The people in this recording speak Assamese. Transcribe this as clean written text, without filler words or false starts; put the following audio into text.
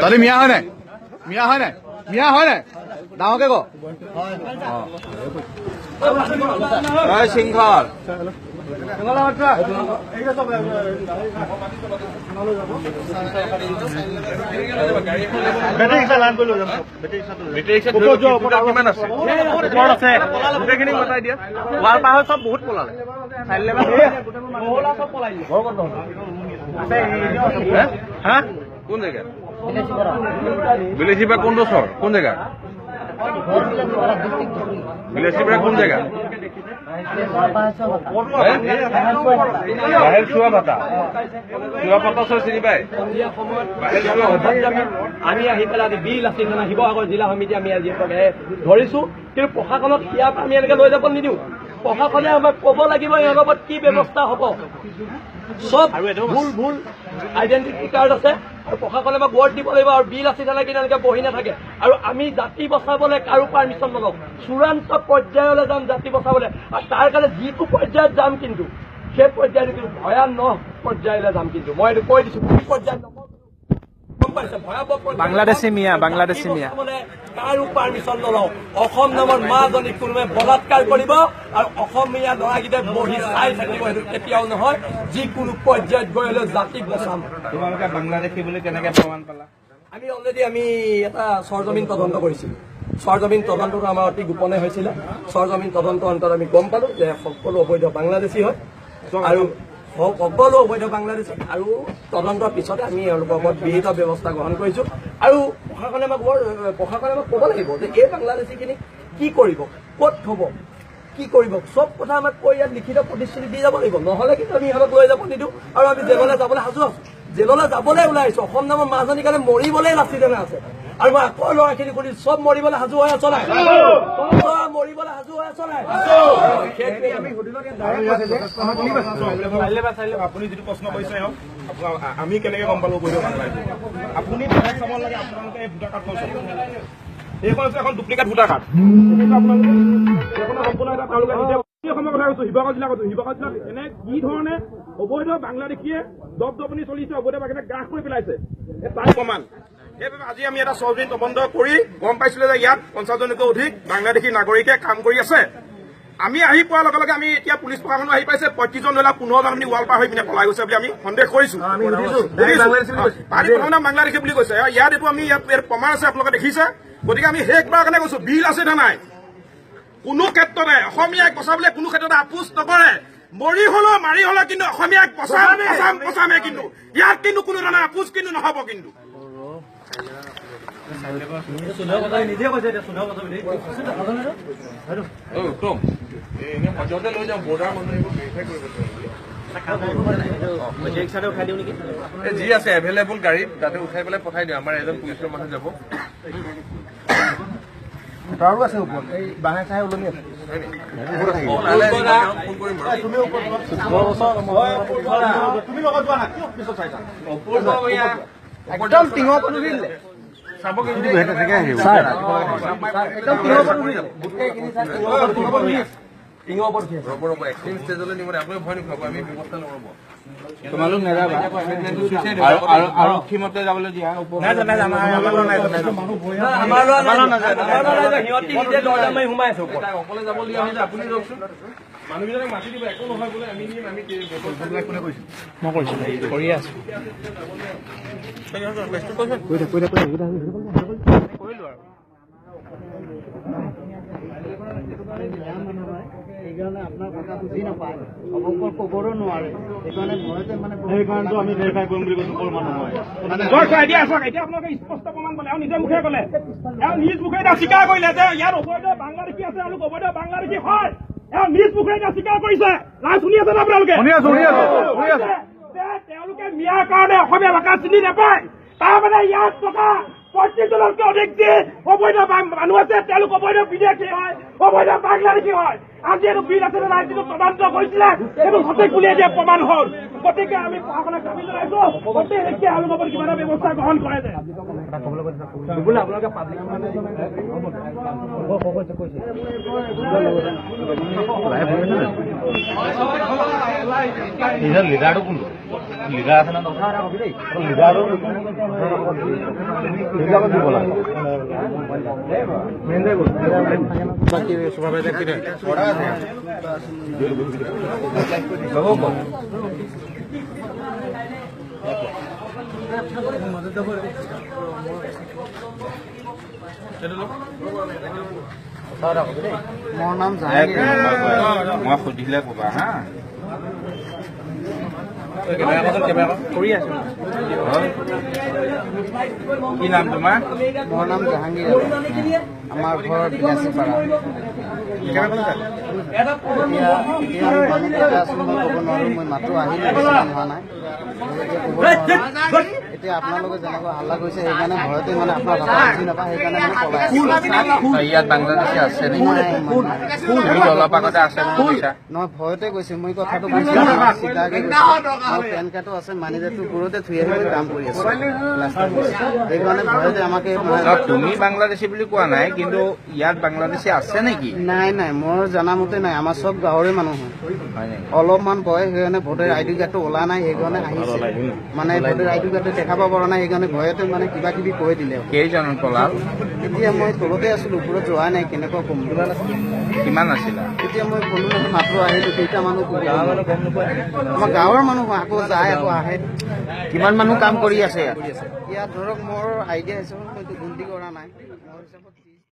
তহঁতি মিয়া হয় নাই? মিয়া হয় নাই? মিয়া হয় নাই? ডাঙৰকে ক শৃংখল চব বহুত পলালে কোন জেগা বিলাসীপাৰা কোনটো চৰ কোন জেগা বিলাসীপাৰা কোন জেগা বাহেল চোৱা ভাতা চোৱা পাতা চৰ চিনি পায় আমি আহি পেলাই বিল আছিল মানে শিৱসাগৰ জিলা সমিতি আমি আজি ধৰিছো কিন্তু প্ৰশাসনক ইয়াত আমি এনেকে লৈ যাব নিদিওঁ প্ৰশাসনে আমাক ক'ব লাগিব ইয়াৰ লগত কি ব্যৱস্থা হ'ব সব ভুল আইডেণ্টিটি কাৰ্ড আছে আৰু প্ৰশাসনে আমাক ৱৰ্ড দিব লাগিব আৰু বিল আছে তেনেকে এনেকে বহি নাথাকে আৰু আমি জাতি বচাবলৈ কাৰো পাৰ্মিশ্যন নলওঁ চূড়ান্ত পৰ্যায়লৈ যাম জাতি বচাবলৈ আৰু তাৰ কাৰণে যিটো পৰ্যায়ত যাম কিন্তু সেই পৰ্যায়ত কিন্তু ভয়ানক পৰ্যায়লৈ যাম কিন্তু মই এইটো কৈ দিছো কি পৰ্যায়ত বাংলাদেশী মিয়া কাৰো পাৰ্মিশ্যন নলওঁ অসম নামৰ মাজনী কোনোবাই বলাৎকাৰ কৰিব আৰু অসমীয়া ল'ৰাকেইটাই বহি চাই থাকিব সেইটো কেতিয়াও নহয় যিকোনো পৰ্যায়ত গৈ হলেও জাতিক বচাম তোমালোকে বাংলাদেশী বুলি কেনেকে প্ৰমাণ পালা আমি অলৰেডি আমি এটা চৰজমিন তদন্ত কৰিছিলো চৰজমিন তদন্তটো আমাৰ অতি গোপনে হৈছিলে চৰজমিন তদন্ত অন্তত আমি গম পালো যে সকলো অবৈধ বাংলাদেশী হয় আৰু সকলো অবৈধ বাংলাদেশী আৰু তদন্তৰ পিছতে আমি এওঁলোকৰ ওপৰত বিহিত ব্যৱস্থা গ্ৰহণ কৰিছো আৰু প্ৰশাসনে আমাক ক'ব লাগিব যে এই বাংলাদেশীখিনি কি কৰিব ক'ত থব কি কৰিব চব কথা আমাক কৈ ইয়াত লিখিত প্ৰতিশ্ৰুতি দি যাব লাগিব নহ'লে কিন্তু আমি ইহঁতক লৈ যাব নিদিওঁ আৰু আমি জেললৈ যাবলৈ সাজু আছো জেললৈ যাবলৈ ওলাইছো অসম নামৰ মাজনীৰ কাৰণে মৰিবলৈ নাচি যেনে আছে আৰু মই আকৌ ল'ৰাখিনি কৰি চব মৰিবলৈ সাজু হৈ আছ নাই মৰিবলৈ সাজু হৈ আছ নাই আপুনি যিটো প্ৰশ্ন কৰিছে আমি কেনেকে গম পালো আপুনি চাব লাগে আপোনালোকে এই ভোটাৰ কাৰ্ডখন চাব এইখন হৈছে এখন ডুপ্লিকেট ভোটাৰ কাৰ্ড সম্পূৰ্ণ এটা তেওঁলোকে অসমৰ কথা কৈছো শিৱসাগৰ জিলা কৈছো শিৱসাগৰ জিলাত এনে কি ধৰণে অবৈধ বাংলাদেশীয়ে দপদপনি চলিছে অবৈধ বাংলাদেশে গ্ৰাস কৰি পেলাইছে তাৰ প্ৰমাণ সেইবাবে আজি আমি এটা চৰজমিন তদন্ত কৰি গম পাইছিলো যে ইয়াত 50জনতকৈ অধিক বাংলাদেশী নাগৰিকে কাম কৰি আছে আমি আহি পোৱাৰ লগে লগে আমি এতিয়া পুলিচ প্ৰশাসনো আহি পাইছে 35জন ল'ৰা 15জন ৱাল পাৰ হৈ পিনে পলাই গৈছে বুলি আমি সন্দেহ কৰিছো বাংলাদেশী বুলি কৈছে ইয়াত এইটো আমি ইয়াত প্ৰমাণ আছে আপোনালোকে দেখিছে গতিকে আমি শেষবাৰৰ কাৰণে কৈছো বিল আছে নে নাই কোনো ক্ষেত্ৰতে অসমীয়াক বচাবলৈ কোনো ক্ষেত্ৰতে আপোচ নকৰে মৰি হলেও মাৰি হলেও কিন্তু অসমীয়াক বচামে কিন্তু ইয়াত কিন্তু কোনো ধৰণৰ আপোচ কিন্তু নহব কিন্তু যি আছে এভেইলেবল গাড়ীত তাতে উঠাই পেলাই পঠাই দিওঁ আমাৰ এজন পুলিচৰ মানুহ যাব তাৰো আছে ওপৰত এই বাঁহে চাহে ওলমি আছে একদম টিঙৰ পৰা উঠিলে চাব তোমালোক নাযাবা আৰক্ষী মতে যাবলৈ দিয়া অকলে যাবলগীয়া হৈছে আপুনি যাওকচোন মানুহবিলাকক মাতি দিব একো নহয় বোলে আমি নিম আমি কোনে কৈছো মই কৈছো কৰি আছো কৰিলো আৰু সেইকাৰণে আপোনাৰ কথা বুজি নাপায় অৱসৰ ক'বৰো নোৱাৰে সেইকাৰণেতো আমি ভেৰিফাই কৰিম বুলি কৈছো কোনো মানুহ নহয় এতিয়া আপোনালোকে স্পষ্ট প্ৰমাণ পালে আৰু নিজৰ মুখে ক'লে এওঁ নিজ মুখে এতিয়া স্বীকাৰ কৰিলে যে ইয়াত অবৈধ বাংলাদেশী আছে আৰু অবৈধ বাংলাদেশী হয় এওঁ নিজ মুখে এতিয়া স্বীকাৰ কৰিছে নাই শুনি আছে ন আপোনালোকে তেওঁলোকে মিয়াৰ কাৰণে অসমীয়া ভাষা চিনি নাপায় তাৰমানে ইয়াত থকা প্ৰত্যেকজনতকৈ অধিক যে অবৈধ মানুহ আছে তেওঁলোক অবৈধ বিদেশী হয়, অবৈধ বাংলাদেশী হয়। আজি এইটো বিল আছে নে নাই যিটো তদন্ত কৰিছিলে সেইটো সঠিক বুলি এতিয়া প্ৰমাণ হ'ল। গতিকে আমি প্ৰশাসনক দাবী জনাইছো অতি শীঘ্ৰে তেওঁলোকৰ ওপৰত কিবা এটা ব্যৱস্থা গ্ৰহণ কৰে যে। লিডাৰটো কোনটো লিডাৰ আছে না লিডাৰটো দিব লাগে মোৰ নাম জাহাংগীৰ। মই সুধিলে ক'বা হা কৰি আছো। কি নাম তোমাৰ? মোৰ নাম জাহাংগীৰ। আমাৰ ঘৰ বিলাচীপাৰা। এতিয়া আমি মানুহকেইটা আছোঁ মই ক'ব নোৱাৰোঁ। মই মাত্ৰ আহিলোঁ, বেছিদিন হোৱা নাই। এতিয়া আপোনালোকে যেনেকৈ হাল্লা কৰিছে সেইকাৰণে ভয়তে মানে আপোনাৰ ভাষা বুজি নাপায়, সেইকাৰণে মানে পলাই আছোঁ। ইয়াত বাংলাদেশী আছে নেকি? তুমি অলপ আগতে আছে বুলি কৈছা। নহয় ভয়তে কৈছে, মই কথাটো বুজি চিধাকে কৈছোঁ। মোৰ পেন কাৰ্ডো আছে, মানিবেগটো ওপৰতে থৈ আহি মই কাম কৰি আছোঁ। সেইকাৰণে ভয়তে আমাকে তুমি বাংলাদেশী বুলি কোৱা নাই, কিন্তু ইয়াত বাংলাদেশী আছে নেকি? নাই নাই, মোৰ জনামতে নাই। আমাৰ চব গাঁৱৰে মানুহ হয়। হয় নেকি? অলপমান ভয়, সেইকাৰণে ভোটাৰ আইডি কাৰ্ডটো ওলা নাই, সেইকাৰণে আহিছে। মানে ভোটাৰ আইডি কাৰ্ডটো দেখাব পৰা নাই, সেইকাৰণে ভয়তে মানে কিবা কিবি কৈ দিলে। কেইজন পলাল? এতিয়া মই তলতে আছিলোঁ, ওপৰত যোৱা নাই, কেনেকুৱা কম। কিমান আছিলা? এতিয়া মই ক'লো নহয় মাত্ৰ আহিলোঁ, কেইটা মানুহ আমাৰ গাঁৱৰ মানুহ হয়, আকৌ যায় আকৌ আহে। কিমান মানুহ কাম কৰি আছে ইয়াত? ইয়াত ধৰক মোৰ আইডিয়া হিচাপত মইতো গন্তি কৰা নাই।